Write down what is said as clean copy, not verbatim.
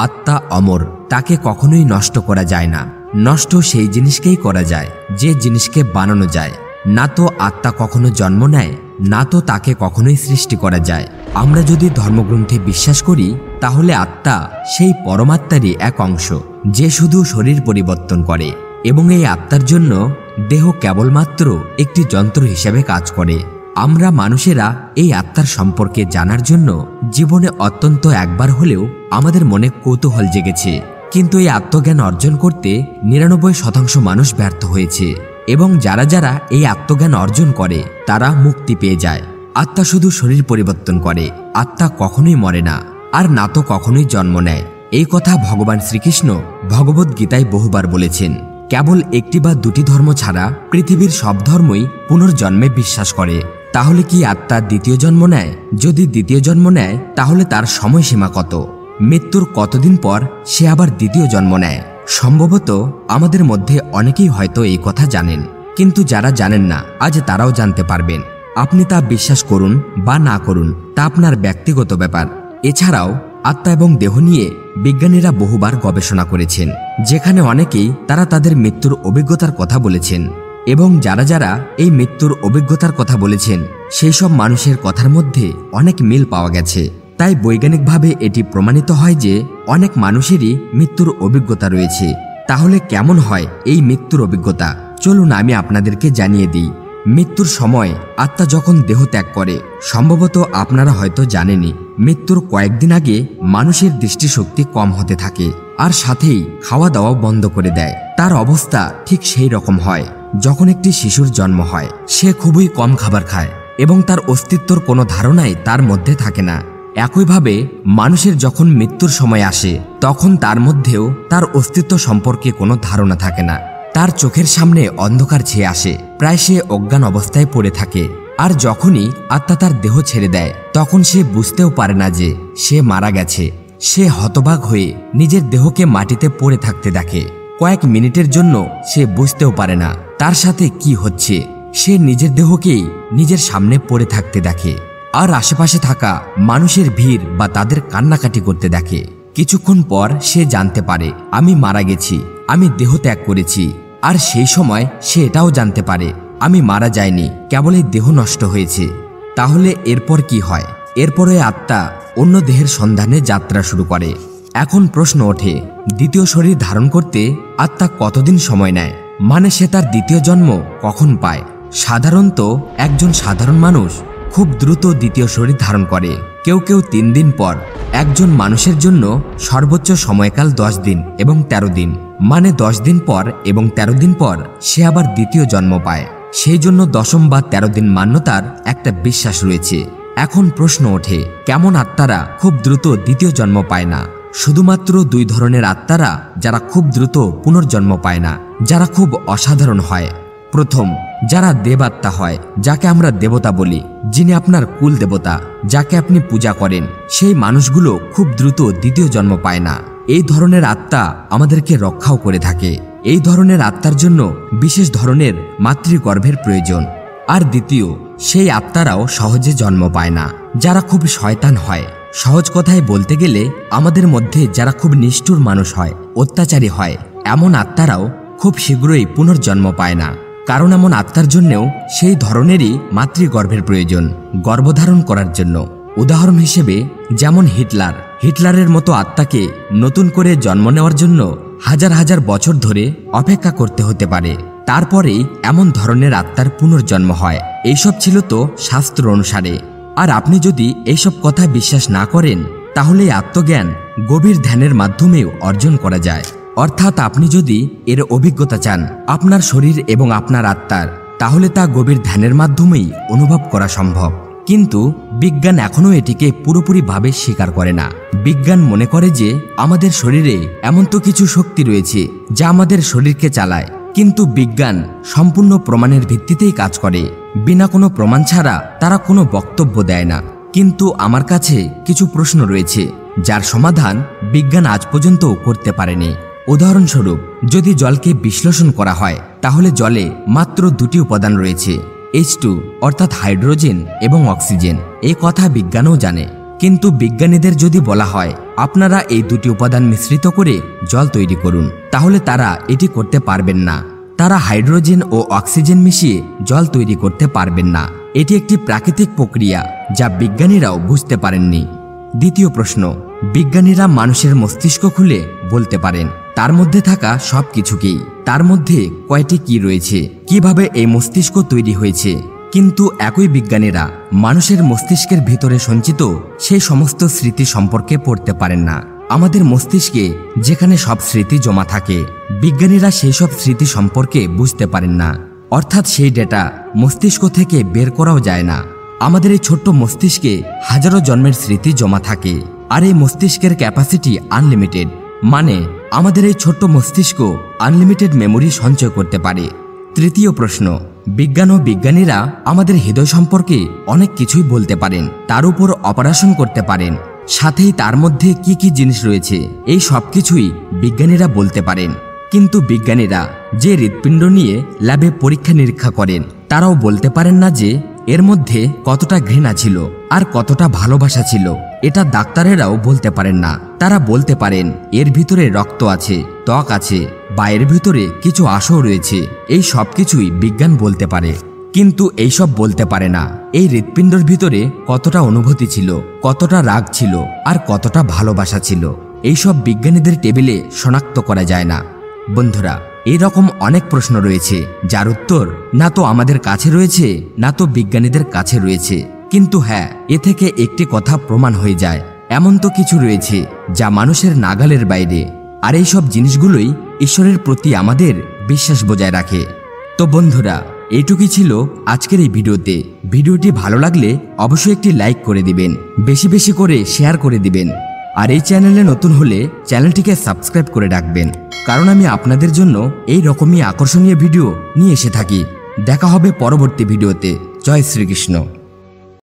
আত্মা অমর, তাকে কখনোই নষ্ট করা যায় না। নষ্ট সেই জিনিসকেই করা যায় যে জিনিসকে বানানো যায়। না তো আত্মা কখনো জন্ম নেয়, না তো তাকে কখনোই সৃষ্টি করা যায়। আমরা যদি ধর্মগ্রন্থে বিশ্বাস করি তাহলে আত্মা সেই পরমাত্মারই এক অংশ যে শুধু শরীর পরিবর্তন করে, এবং এই আত্মার জন্য দেহ কেবলমাত্র একটি যন্ত্র হিসেবে কাজ করে। আমরা মানুষেরা এই আত্মার সম্পর্কে জানার জন্য জীবনে অত্যন্ত একবার হলেও আমাদের মনে কৌতূহল জেগেছে, কিন্তু এই আত্মজ্ঞান অর্জন করতে ৯৯% মানুষ ব্যর্থ হয়েছে। এবং যারা যারা এই আত্মজ্ঞান অর্জন করে তারা মুক্তি পেয়ে যায়। আত্মা শুধু শরীর পরিবর্তন করে, আত্মা কখনোই মরে না, আর না তো কখনোই জন্ম নেয়। এই কথা ভগবান শ্রীকৃষ্ণ ভগবদ্ গীতায় বহুবার বলেছেন। কেবল একটি বা দুটি ধর্ম ছাড়া পৃথিবীর সব ধর্মই পুনর্জন্মে বিশ্বাস করে। তাহলে কি আত্মা দ্বিতীয় জন্ম নেয়? যদি দ্বিতীয় জন্ম নেয় তাহলে তার সময়সীমা কত? মৃত্যুর কতদিন পর সে আবার দ্বিতীয় জন্ম নেয়? সম্ভবত আমাদের মধ্যে অনেকেই হয়তো এই কথা জানেন, কিন্তু যারা জানেন না আজ তারাও জানতে পারবেন। আপনি তা বিশ্বাস করুন বা না করুন তা আপনার ব্যক্তিগত ব্যাপার। এছাড়াও আত্মা এবং দেহ নিয়ে বিজ্ঞানীরা বহুবার গবেষণা করেছেন, যেখানে অনেকেই তারা তাদের মৃত্যুর অভিজ্ঞতার কথা বলেছেন। এবং যারা যারা এই মৃত্যুর অভিজ্ঞতার কথা বলেছেন সেই সব মানুষের কথার মধ্যে অনেক মিল পাওয়া গেছে। তাই বৈজ্ঞানিকভাবে এটি প্রমাণিত হয় যে অনেক মানুষেরই মৃত্যুর অভিজ্ঞতা রয়েছে। তাহলে কেমন হয় এই মৃত্যুর অভিজ্ঞতা? চলুন আমি আপনাদেরকে জানিয়ে দিই। মৃত্যুর সময় আত্মা যখন দেহ ত্যাগ করে, সম্ভবত আপনারা হয়তো জানেনই, মৃত্যুর কয়েকদিন আগে মানুষের দৃষ্টিশক্তি কম হতে থাকে, আর সাথেই খাওয়া দাওয়া বন্ধ করে দেয়। তার অবস্থা ঠিক সেই রকম হয় যখন একটি শিশুর জন্ম হয়। সে খুবই কম খাবার খায় এবং তার অস্তিত্বর কোনো ধারণাই তার মধ্যে থাকে না। একইভাবে মানুষের যখন মৃত্যুর সময় আসে তখন তার মধ্যেও তার অস্তিত্ব সম্পর্কে কোনো ধারণা থাকে না। তার চোখের সামনে অন্ধকার ছেয়ে আসে, প্রায় সে অজ্ঞান অবস্থায় পড়ে থাকে। আর যখনই আত্মা তার দেহ ছেড়ে দেয় তখন সে বুঝতেও পারে না যে সে মারা গেছে। সে হতবাক হয়ে নিজের দেহকে মাটিতে পড়ে থাকতে দেখে। কয়েক মিনিটের জন্য সে বুঝতেও পারে না তার সাথে কি হচ্ছে। সে নিজের দেহকেই নিজের সামনে পড়ে থাকতে দেখে, আর আশেপাশে থাকা মানুষের ভিড় বা তাদের কান্নাকাটি করতে দেখে। কিছুক্ষণ পর সে জানতে পারে আমি মারা গেছি, আমি দেহ ত্যাগ করেছি। আর সেই সময় সে এটাও জানতে পারে আমি মারা যাইনি, কেবল এই দেহ নষ্ট হয়েছে। তাহলে এরপর কি হয়? এরপরে আত্মা অন্য দেহের সন্ধানে যাত্রা শুরু করে। এখন প্রশ্ন ওঠে, দ্বিতীয় শরীর ধারণ করতে আত্মা কতদিন সময় নেয়? মানে সে তার দ্বিতীয় জন্ম কখন পায়? সাধারণত একজন সাধারণ মানুষ খুব দ্রুত দ্বিতীয় শরীর ধারণ করে, কেউ কেউ 3 দিন পর। একজন মানুষের জন্য সর্বোচ্চ সময়কাল 10 দিন এবং 13 দিন, মানে 10 দিন পর এবং 13 দিন পর সে আবার দ্বিতীয় জন্ম পায়। সেই জন্য 10ম বা 13 দিন মান্যতার একটা বিশ্বাস রয়েছে। এখন প্রশ্ন ওঠে, কেমন আত্মারা খুব দ্রুত দ্বিতীয় জন্ম পায় না? শুধুমাত্র 2 ধরনের আত্মারা যারা খুব দ্রুত পুনর্জন্ম পায় না, যারা খুব অসাধারণ হয়। প্রথম, যারা দেবাত্মা হয়, যাকে আমরা দেবতা বলি, যিনি আপনার কুল দেবতা, যাকে আপনি পূজা করেন, সেই মানুষগুলো খুব দ্রুত দ্বিতীয় জন্ম পায় না। এই ধরনের আত্মা আমাদেরকে রক্ষাও করে থাকে। এই ধরনের আত্মার জন্য বিশেষ ধরনের মাতৃগর্ভের প্রয়োজন। আর দ্বিতীয়, সেই আত্মারাও সহজে জন্ম পায় না, যারা খুব শয়তান হয়। সহজ কথায় বলতে গেলে আমাদের মধ্যে যারা খুব নিষ্ঠুর মানুষ হয়, অত্যাচারী হয়, এমন আত্মারাও খুব শীঘ্রই পুনর্জন্ম পায় না। কারণ এমন আত্মার জন্যও সেই ধরনেরই মাতৃগর্ভের প্রয়োজন গর্ভধারণ করার জন্য। উদাহরণ হিসেবে যেমন হিটলারের মতো আত্মাকে নতুন করে জন্ম নেওয়ার জন্য হাজার হাজার বছর ধরে অপেক্ষা করতে হতে পারে। তারপরেই এমন ধরনের আত্মার পুনর্জন্ম হয়। এইসব ছিল তো শাস্ত্র অনুসারে। আর আপনি যদি এইসব কথা বিশ্বাস না করেন তাহলে আত্মজ্ঞান গভীর ধ্যানের মাধ্যমেও অর্জন করা যায়। অর্থাৎ আপনি যদি এর অভিজ্ঞতা চান আপনার শরীর এবং আপনার আত্মার, তাহলে তা গভীর ধ্যানের মাধ্যমেই অনুভব করা সম্ভব। কিন্তু বিজ্ঞান এখনও এটিকে পুরোপুরিভাবে স্বীকার করে না। বিজ্ঞান মনে করে যে আমাদের শরীরে এমন তো কিছু শক্তি রয়েছে যা আমাদের শরীরকে চালায়, কিন্তু বিজ্ঞান সম্পূর্ণ প্রমাণের ভিত্তিতেই কাজ করে। বিনা কোনো প্রমাণ ছাড়া তারা কোনো বক্তব্য দেয় না। কিন্তু আমার কাছে কিছু প্রশ্ন রয়েছে যার সমাধান বিজ্ঞান আজ পর্যন্ত করতে পারেনি। উদাহরণস্বরূপ, যদি জলকে বিশ্লেষণ করা হয় তাহলে জলে মাত্র 2টি উপাদান রয়েছে, H2 অর্থাৎ হাইড্রোজেন এবং অক্সিজেন। এই কথা বিজ্ঞানও জানে, কিন্তু বিজ্ঞানীদের যদি বলা হয় আপনারা এই দুটি উপাদান মিশ্রিত করে জল তৈরি করুন, তাহলে তারা এটি করতে পারবেন না। তারা হাইড্রোজেন ও অক্সিজেন মিশিয়ে জল তৈরি করতে পারবেন না। এটি একটি প্রাকৃতিক প্রক্রিয়া যা বিজ্ঞানীরাও বুঝতে পারেননি। দ্বিতীয় প্রশ্ন, বিজ্ঞানীরা মানুষের মস্তিষ্ক খুলে বলতে পারেন তার মধ্যে থাকা সব কিছুকেই, তার মধ্যে কয়টি কি রয়েছে, কিভাবে এই মস্তিষ্ক তৈরি হয়েছে। কিন্তু একই বিজ্ঞানীরা মানুষের মস্তিষ্কের ভিতরে সঞ্চিত সেই সমস্ত স্মৃতি সম্পর্কে পড়তে পারেন না। আমাদের মস্তিষ্কে যেখানে সব স্মৃতি জমা থাকে, বিজ্ঞানীরা সেই সব স্মৃতি সম্পর্কে বুঝতে পারেন না, অর্থাৎ সেই ডেটা মস্তিষ্ক থেকে বের করাও যায় না। আমাদের এই ছোট্ট মস্তিষ্কে হাজারো জন্মের স্মৃতি জমা থাকে, আর এই মস্তিষ্কের ক্যাপাসিটি আনলিমিটেড, মানে আমাদের এই ছোট্ট মস্তিষ্ক আনলিমিটেড মেমোরি সঞ্চয় করতে পারে। তৃতীয় প্রশ্ন, বিজ্ঞান ও বিজ্ঞানীরা আমাদের হৃদয় সম্পর্কে অনেক কিছুই বলতে পারেন, তার উপর অপারেশন করতে পারেন, সাথেই তার মধ্যে কি কি জিনিস রয়েছে এই সব কিছুই বিজ্ঞানীরা বলতে পারেন। কিন্তু বিজ্ঞানীরা যে হৃৎপিণ্ড নিয়ে ল্যাবে পরীক্ষা নিরীক্ষা করেন, তারাও বলতে পারেন না যে এর মধ্যে কতটা ঘৃণা ছিল আর কতটা ভালোবাসা ছিল। এটা ডাক্তারেরাও বলতে পারেন না। তারা বলতে পারেন এর ভিতরে রক্ত আছে, ত্বক আছে, বা এর ভিতরে কিছু আশাও রয়েছে। এই সব কিছুই বিজ্ঞান বলতে পারে, কিন্তু এইসব বলতে পারে না এই হৃৎপিণ্ডের ভিতরে কতটা অনুভূতি ছিল, কতটা রাগ ছিল, আর কতটা ভালোবাসা ছিল। এইসব বিজ্ঞানীদের টেবিলে শনাক্ত করা যায় না। বন্ধুরা, এইরকম অনেক প্রশ্ন রয়েছে যার উত্তর না তো আমাদের কাছে রয়েছে, না তো বিজ্ঞানীদের কাছে রয়েছে। কিন্তু হ্যাঁ, এ থেকে একটি কথা প্রমাণ হয়ে যায়, এমন তো কিছু রয়েছে যা মানুষের নাগালের বাইরে, আর এই সব জিনিসগুলোই ঈশ্বরের প্রতি আমাদের বিশ্বাস বজায় রাখে। তো বন্ধুরা, এইটুকুই ছিল আজকের এই ভিডিওতে। ভিডিওটি ভালো লাগলে অবশ্যই একটি লাইক করে দিবেন, বেশি বেশি করে শেয়ার করে দিবেন, আর এই চ্যানেলে নতুন হলে চ্যানেলটিকে সাবস্ক্রাইব করে রাখবেন, কারণ আমি আপনাদের জন্য এই রকমই আকর্ষণীয় ভিডিও নিয়ে এসে থাকি। দেখা হবে পরবর্তী ভিডিওতে। জয় শ্রীকৃষ্ণ।